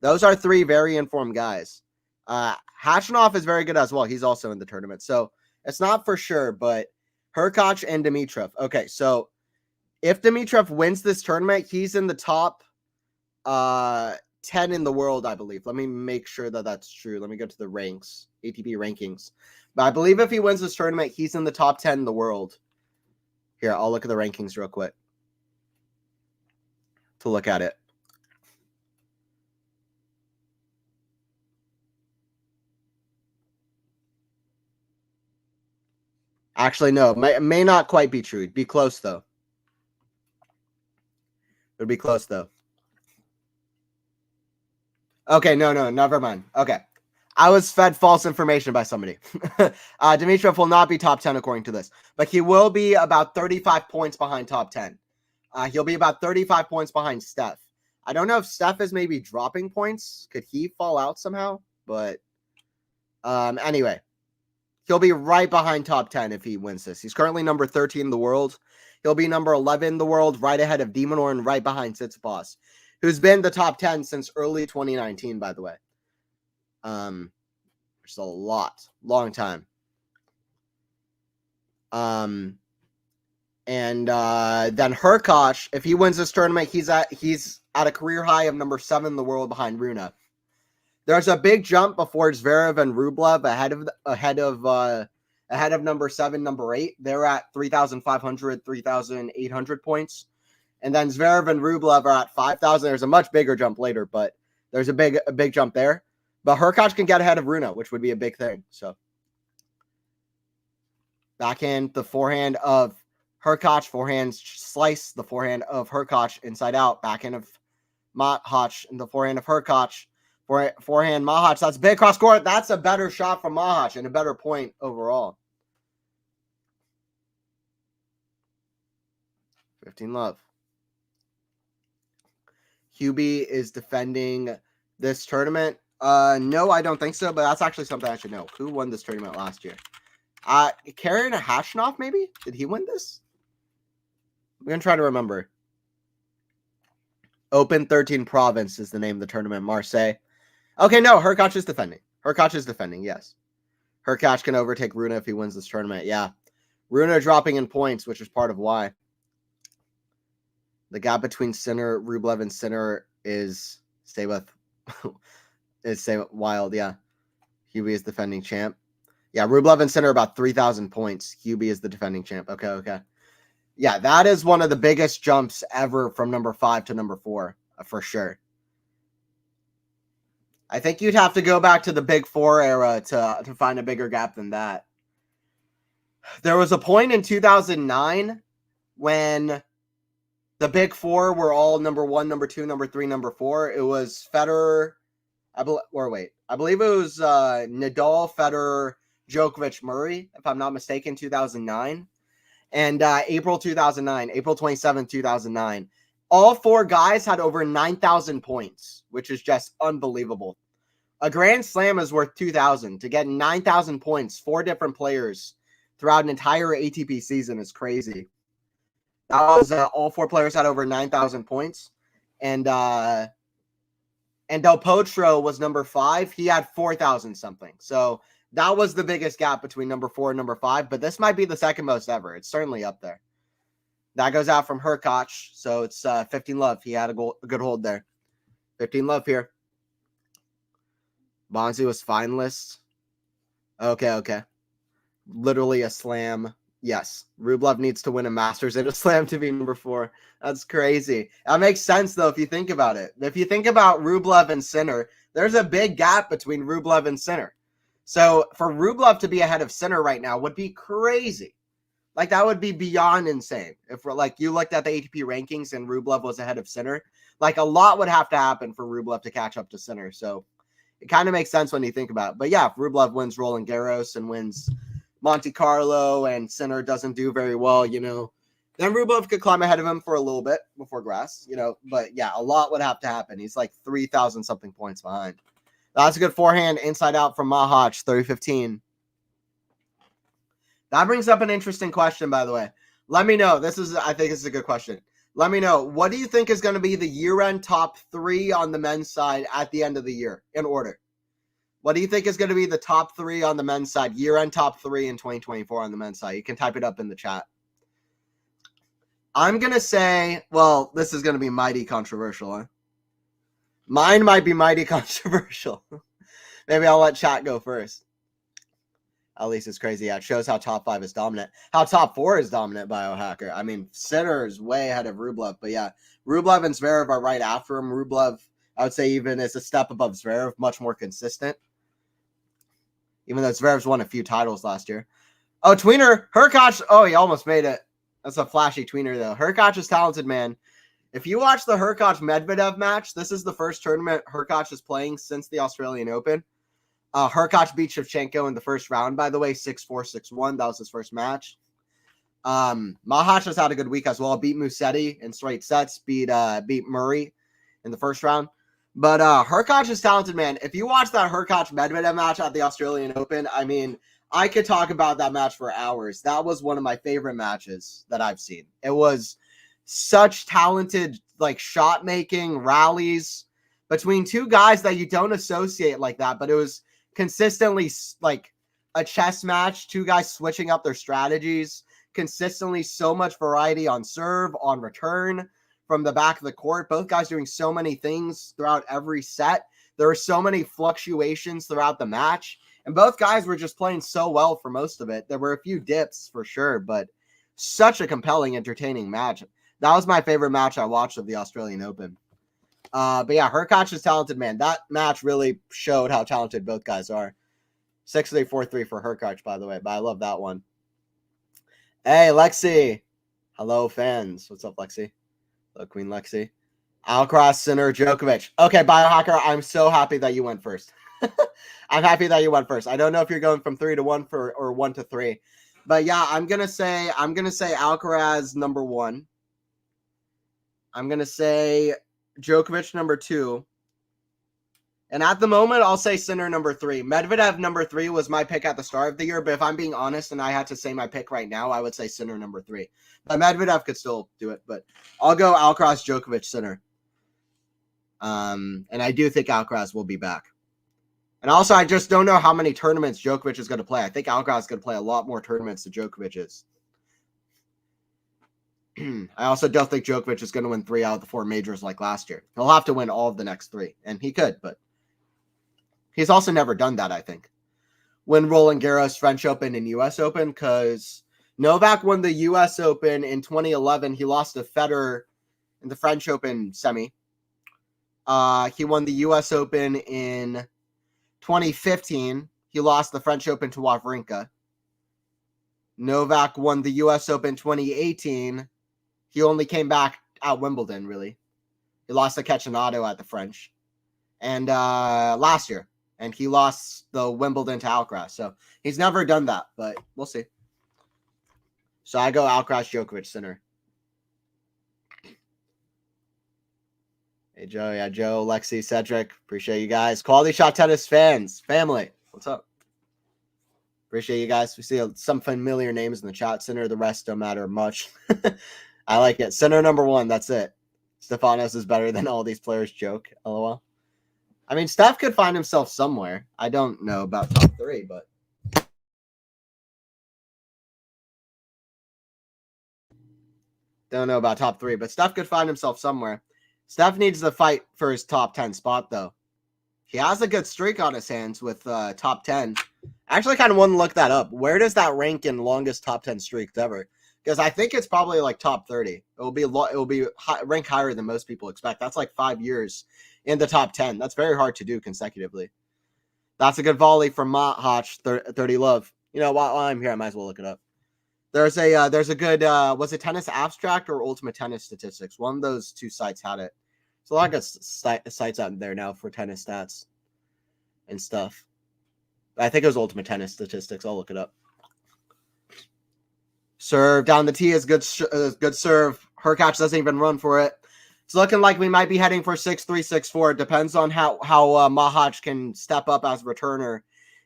Those are three very informed guys. Hachinov is very good as well. He's also in the tournament. So it's not for sure, but Hurkacz and Dimitrov. Okay, so if Dimitrov wins this tournament, he's in the top 10 in the world, I believe. Let me make sure that that's true. Let me go to the ranks, ATP rankings. But I believe if he wins this tournament, he's in the top 10 in the world. Here, I'll look at the rankings real quick to look at it. Actually, no, may not quite be true. It'd be close, though. It would be close, though. Okay, no, never mind. Okay. I was fed false information by somebody. Dimitrov will not be top 10 according to this, but he will be about 35 points behind top 10. He'll be about 35 points behind Steph. I don't know if Steph is maybe dropping points. Could he fall out somehow? But anyway, he'll be right behind top 10 if he wins this. He's currently number 13 in the world. He'll be number 11 in the world, right ahead of Demonor and right behind Tsitsipas, who's been the top 10 since early 2019, by the way. Which is a long time. And then Hurkacz, if he wins this tournament, he's at a career high of number 7 in the world behind Rune. There's a big jump before Zverev and Rublev ahead of number 7, number 8. They're at 3,500, 3,800 points. And then Zverev and Rublev are at 5,000. There's a much bigger jump later, but there's a big jump there. But Hurkacz can get ahead of Rune, which would be a big thing. So backhand, the forehand of Hurkacz, forehand slice, the forehand of Hurkacz inside out, backhand of Machac, and the forehand of Hurkacz. Forehand Machac, that's big cross court. That's a better shot from Machac and a better point overall. 15 love. Hubie is defending this tournament. No, I don't think so, but that's actually something I should know. Who won this tournament last year? Karen Hashnoff, maybe? Did he win this? I'm going to try to remember. Open 13 Province is the name of the tournament. Marseille. Okay, no, Hurkacz is defending. Hurkacz is defending, yes. Hurkacz can overtake Rune if he wins this tournament, yeah. Rune dropping in points, which is part of why. The gap between Sinner, Rublev, and Sinner is wild, yeah. Hubie is defending champ. Yeah, Rublev and Sinner are about 3,000 points. Hubie is the defending champ. Okay. Yeah, that is one of the biggest jumps ever from number 5 to number 4, for sure. I think you'd have to go back to the Big Four era to find a bigger gap than that. There was a point in 2009 when the Big Four were all number 1, number 2, number 3, number 4. It was Federer, I believe it was Nadal, Federer, Djokovic, Murray, if I'm not mistaken, 2009. And April 27, 2009. All 4 guys had over 9,000 points, which is just unbelievable. A Grand Slam is worth 2,000. To get 9,000 points, 4 different players throughout an entire ATP season is crazy. That was all 4 players had over 9,000 points. And Del Potro was number 5. He had 4,000 something. So that was the biggest gap between number 4 and number 5. But this might be the second most ever. It's certainly up there. That goes out from Hurkacz, so it's 15 love. He had a good hold there. 15 love here. Bonzi was finalist. Okay. Literally a slam. Yes, Rublev needs to win a Masters and a slam to be number 4. That's crazy. That makes sense, though, if you think about it. If you think about Rublev and Sinner, there's a big gap between Rublev and Sinner. So for Rublev to be ahead of Sinner right now would be crazy. Like, that would be beyond insane. If we're like, you looked at the ATP rankings and Rublev was ahead of Sinner, like a lot would have to happen for Rublev to catch up to Sinner. So it kind of makes sense when you think about it. But yeah, if Rublev wins Roland Garros and wins Monte Carlo and Sinner doesn't do very well, then Rublev could climb ahead of him for a little bit before grass, But yeah, a lot would have to happen. He's like 3,000 something points behind. That's a good forehand inside out from Machac, 30-15. That brings up an interesting question, by the way. Let me know. I think this is a good question. Let me know. What do you think is going to be the year-end top 3 on the men's side at the end of the year in order? What do you think is going to be the top 3 on the men's side, year-end top 3 in 2024 on the men's side? You can type it up in the chat. I'm going to say, well, this is going to be mighty controversial. Huh? Mine might be mighty controversial. Maybe I'll let chat go first. At least it's crazy. Yeah, it shows how top 5 is dominant. How top 4 is dominant, Biohacker. I mean, Sinner is way ahead of Rublev. But yeah, Rublev and Zverev are right after him. Rublev, I would say, even is a step above Zverev, much more consistent. Even though Zverev's won a few titles last year. Oh, tweener. Hurkacz. Oh, he almost made it. That's a flashy tweener, though. Hurkacz is talented, man. If you watch the Hurkacz-Medvedev match, this is the first tournament Hurkacz is playing since the Australian Open. Hurkacz beat Shevchenko in the first round, by the way, 6-4, 6-1. That was his first match. Machac has had a good week as well. Beat Musetti in straight sets. Beat Murray in the first round. But Hurkacz is talented, man. If you watch that Hurkacz-Medvedev match at the Australian Open, I mean, I could talk about that match for hours. That was one of my favorite matches that I've seen. It was such talented, shot making, rallies between 2 guys that you don't associate like that, but it was consistently a chess match, two guys switching up their strategies, consistently so much variety on serve, on return, from the back of the court. Both guys doing so many things throughout every set. There were so many fluctuations throughout the match, and both guys were just playing so well for most of it. There were a few dips for sure, but such a compelling, entertaining match. That was my favorite match I watched of the Australian Open. But yeah, Hurkacz is talented, man. That match really showed how talented both guys are. 6-3, 4-3 for Hurkacz, by the way, but I love that one. Hey, Lexi. Hello, fans. What's up, Lexi? Hello, Queen Lexi. Alcaraz, Sinner, Djokovic. Okay, Biohacker, I'm so happy that you went first. I'm happy that you went first. I don't know if you're going from 3 to 1 or 1 to 3. But yeah, I'm gonna say Alcaraz number 1. I'm gonna say Djokovic number 2. And at the moment, I'll say Sinner number 3. Medvedev number 3 was my pick at the start of the year, but if I'm being honest and I had to say my pick right now, I would say Sinner number 3. But Medvedev could still do it, but I'll go Alcaraz, Djokovic, Sinner. And I do think Alcaraz will be back. And also, I just don't know how many tournaments Djokovic is going to play. I think Alcaraz is going to play a lot more tournaments than Djokovic is. I also don't think Djokovic is going to win 3 out of the 4 majors like last year. He'll have to win all of the next 3, and he could, but he's also never done that, I think. Win Roland Garros, French Open, and U.S. Open, because Novak won the U.S. Open in 2011. He lost to Federer in the French Open semi. He won the U.S. Open in 2015. He lost the French Open to Wawrinka. Novak won the U.S. Open 2018. He only came back at Wimbledon, really. He lost to Cecchinato at the French. And last year. And he lost the Wimbledon to Alcaraz. So he's never done that, but we'll see. So I go Alcaraz, Djokovic, Sinner. Hey, Joe. Yeah, Joe, Lexi, Cedric. Appreciate you guys. Quality Shot Tennis fans. Family. What's up? Appreciate you guys. We see some familiar names in the chat. Sinner, the rest don't matter much. I like it. Sinner number 1. That's it. Stefanos is better than all these players. Joke. LOL. I mean, Steph could find himself somewhere. I don't know about top 3, but don't know about top 3. But Steph could find himself somewhere. Steph needs to fight for his top 10 spot, though. He has a good streak on his hands with top 10. I actually kind of want to look that up. Where does that rank in longest top 10 streaks ever? Because I think it's probably like top 30. It will be rank higher than most people expect. That's like 5 years in the top 10. That's very hard to do consecutively. That's a good volley from Machac, 30 love. You know, while I'm here, I might as well look it up. There's a good, was it Tennis Abstract or Ultimate Tennis Statistics? One of those 2 sites had it. There's a lot of sites out there now for tennis stats and stuff. I think it was Ultimate Tennis Statistics. I'll look it up. Serve down the tee is good. Good serve. Hurkacz doesn't even run for it. It's looking like we might be heading for 6-3, 6-4. It depends on how Machac can step up as a returner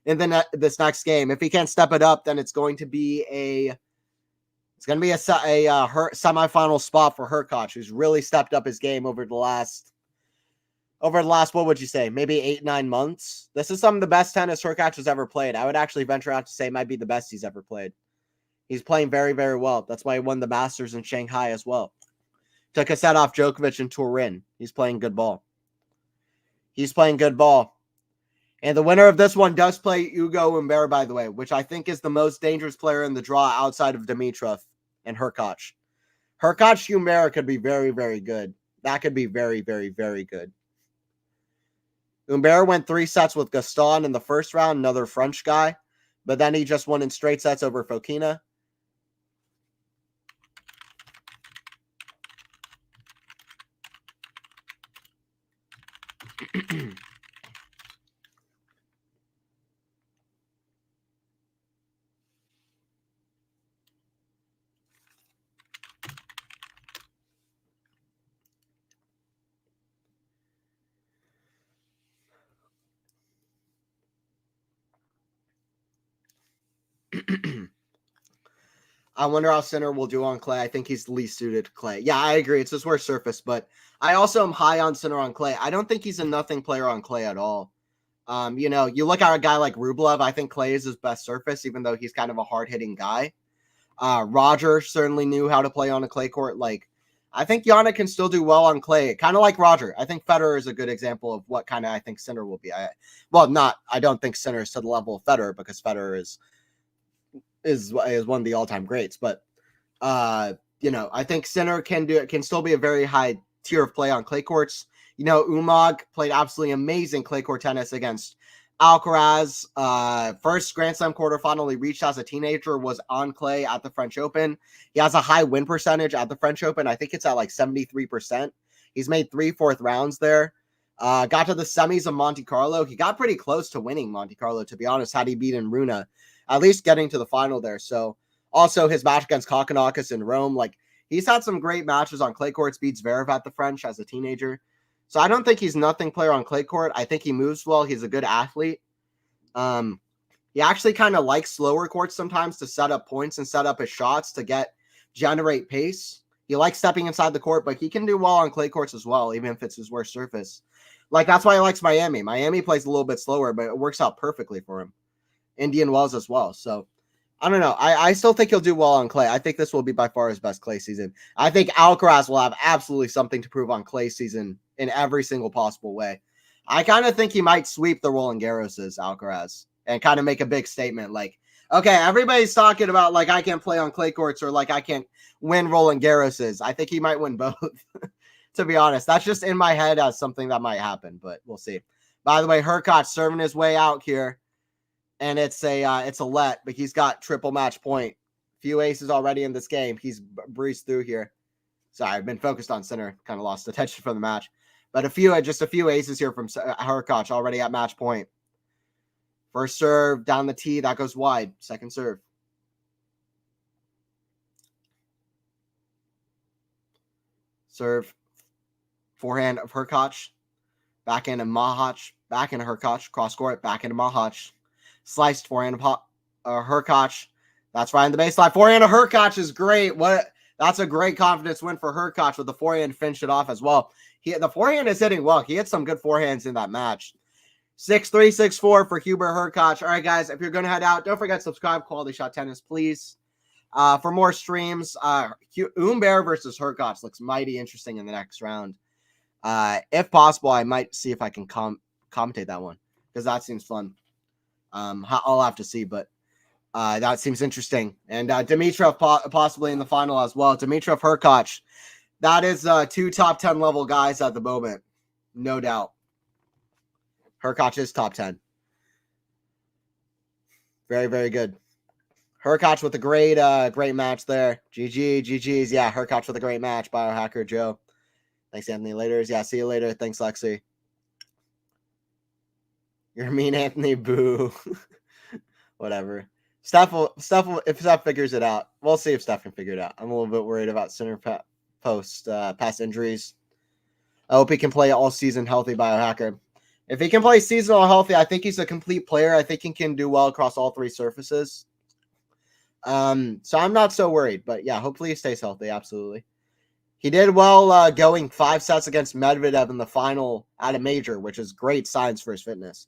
in this next game. If he can't step it up, then it's going to be a semifinal spot for Hurkacz, who's really stepped up his game over the last, what would you say, maybe 8-9 months. This is some of the best tennis Hurkacz has ever played. I would actually venture out to say it might be the best he's ever played. He's playing very, very well. That's why he won the Masters in Shanghai as well. Took a set off Djokovic in Turin. He's playing good ball. And the winner of this one does play Ugo Humbert, by the way, which I think is the most dangerous player in the draw outside of Dimitrov and Hurkacz. Hurkacz Humbert could be very, very good. That could be very, very, very good. Humbert went 3 sets with Gaston in the first round, another French guy, but then he just won in straight sets over Fokina. I wonder how Sinner will do on clay. I think he's least suited to clay. Yeah, I agree. It's his worst surface, but I also am high on Sinner on clay. I don't think he's a nothing player on clay at all. You look at a guy like Rublev, I think clay is his best surface, even though he's kind of a hard-hitting guy. Roger certainly knew how to play on a clay court. Like, I think Yannick can still do well on clay, kind of like Roger. I think Federer is a good example of what kind of I think Sinner will be. I don't think Sinner is to the level of Federer, because Federer is one of the all-time greats. But I think Sinner can still be a very high tier of play on clay courts. Umag played absolutely amazing clay court tennis against Alcaraz. First Grand Slam quarterfinal he reached as a teenager was on clay at the French Open. He has a high win percentage at the French Open. I think it's at like 73%. He's made 3 fourth rounds there. Got to the semis of Monte Carlo. He got pretty close to winning Monte Carlo, to be honest, had he beaten Runa, at least getting to the final there. So also his match against Kokkinakis in Rome, like he's had some great matches on clay courts, beats Zverev at the French as a teenager. So I don't think he's nothing player on clay court. I think he moves well. He's a good athlete. He actually kind of likes slower courts sometimes to set up points and set up his shots to generate pace. He likes stepping inside the court, but he can do well on clay courts as well, even if it's his worst surface. Like, that's why he likes Miami. Miami plays a little bit slower, but it works out perfectly for him. Indian Wells as well. So I don't know. I still think he'll do well on clay. I think this will be by far his best clay season. I think Alcaraz will have absolutely something to prove on clay season in every single possible way. I kind of think he might sweep the Roland Garroses, Alcaraz, and kind of make a big statement like, okay, everybody's talking about like I can't play on clay courts or like I can't win Roland Garroses. I think he might win both, to be honest. That's just in my head as something that might happen, but we'll see. By the way, Hurkacz serving his way out here. And it's a let, but he's got triple match point. Few aces already in this game. He's breezed through here. Sorry, I've been focused on Sinner. Kind of lost attention from the match. But just a few aces here from Hurkacz already at match point. First serve, down the tee. That goes wide. Second serve. Serve. Forehand of Hurkacz. Backhand of Machac. Backhand of Hurkacz. Cross court. Backhand of Machac. Sliced forehand of Hurkacz. That's right in the baseline. Forehand of Hurkacz is great. That's a great confidence win for Hurkacz with the forehand finish it off as well. The forehand is hitting well. He hit some good forehands in that match. 6-3, 6-4 for Hubert Hurkacz. All right, guys, if you're going to head out, don't forget to subscribe. Quality Shot Tennis, please. For more streams, Hubert versus Hurkacz looks mighty interesting in the next round. If possible, I might see if I can commentate that one because that seems fun. I'll have to see, but that seems interesting. And Dimitrov possibly in the final as well. Dimitrov, Hurkacz. That is 2 top 10 level guys at the moment. No doubt. Hurkacz is top 10. Very, very good. Hurkacz with a great match there. GG's. Yeah, Hurkacz with a great match. Biohacker Joe. Thanks, Anthony. Later. Yeah, see you later. Thanks, Lexi. You're mean, Anthony. Boo. Whatever. Steph will, if Steph figures it out, we'll see if Steph can figure it out. I'm a little bit worried about Sinner past injuries. I hope he can play all season healthy, Biohacker. If he can play seasonal healthy, I think he's a complete player. I think he can do well across all 3 surfaces. So I'm not so worried, but yeah, hopefully he stays healthy. Absolutely. He did well going 5 sets against Medvedev in the final at a major, which is great signs for his fitness.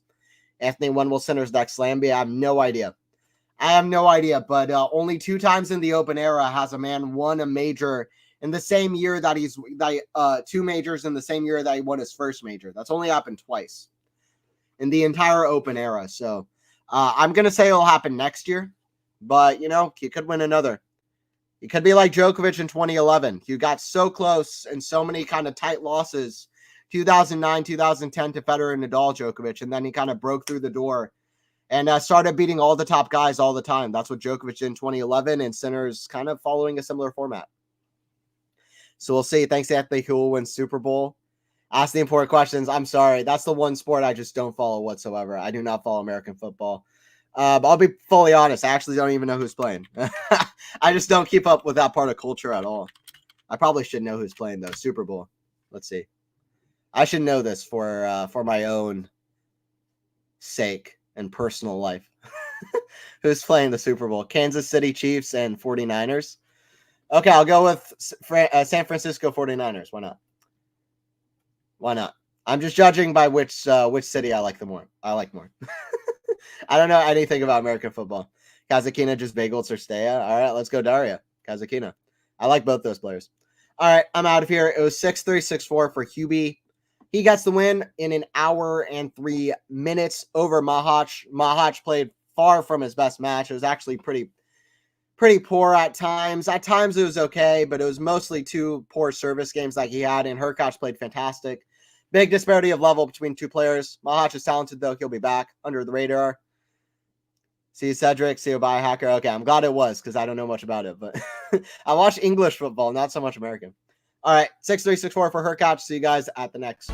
Anthony, when will Sinner's next slam be? I have no idea. But only 2 times in the Open era has a man won a major in the same year that 2 majors in the same year that he won his first major. That's only happened twice in the entire Open era. So I'm going to say it'll happen next year, but he could win another. He could be like Djokovic in 2011. He got so close and so many kind of tight losses, 2009, 2010 to Federer and Nadal, Djokovic, and then he kind of broke through the door and started beating all the top guys all the time. That's what Djokovic did in 2011, and Sinner's kind of following a similar format. So we'll see. Thanks, Anthony. Who will win Super Bowl? Ask the important questions. I'm sorry. That's the one sport I just don't follow whatsoever. I do not follow American football. I'll be fully honest. I actually don't even know who's playing. I just don't keep up with that part of culture at all. I probably should know who's playing, though. Super Bowl. Let's see. I should know this for my own sake and personal life. Who's playing the Super Bowl? Kansas City Chiefs and 49ers. Okay, I'll go with San Francisco 49ers. Why not? I'm just judging by which city I like more. I don't know anything about American football. Kazakina just bagels or Steya. All right, let's go Daria. Kazakina. I like both those players. All right, I'm out of here. It was 6-3, 6-4 for Hubie. He gets the win in an hour and 3 minutes over Machac. Machac played far from his best match. It was actually pretty poor at times. At times it was okay, but it was mostly 2 poor service games like he had, and Hurkacz played fantastic. Big disparity of level between 2 players. Machac is talented, though. He'll be back under the radar. See you, Cedric. See you, Biohacker. Okay, I'm glad it was because I don't know much about it, but I watch English football, not so much American. All right, 6-3, 6-4 for Hurkacz. See you guys at the next.